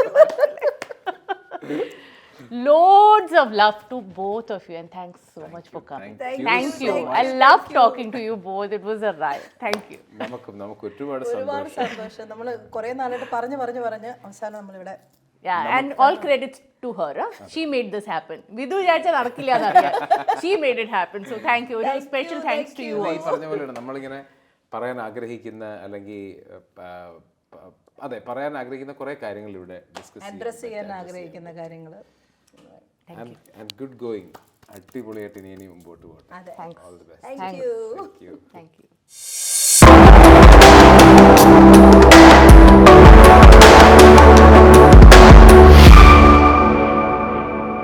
Loads of love to both of you and thanks so much for coming. Thank you. I love talking to you both. It was a riot. Thank you. നമുക്ക് ഒരുപാട് സന്തോഷം. നമ്മൾ കുറേ നാളായിട്ട് പറഞ്ഞ് അവസാനം നമ്മളിവിടെ. Yeah, and all credits to her. She made this happen. Vidu വിചാരിച്ചാൽ നടക്കില്ല എന്നറിയാം. She made it happen. So thank you. ഒരു special thanks to you. ഈ പറഞ്ഞ പോലെയാണ് നമ്മളിങ്ങനെ പറയാൻ ആഗ്രഹിക്കുന്ന അല്ലെങ്കിൽ പറയാൻ ആഗ്രഹിക്കുന്ന കുറേ കാര്യങ്ങൾ ഇവിടെ അഡ്രസ് ചെയ്യാൻ ആഗ്രഹിക്കുന്ന കാര്യങ്ങൾ. And good going. അടിപൊളിയായിട്ട് ഇനി മുമ്പോട്ട് പോകട്ടെ. അതെ. All the best. Thank you. Thank you.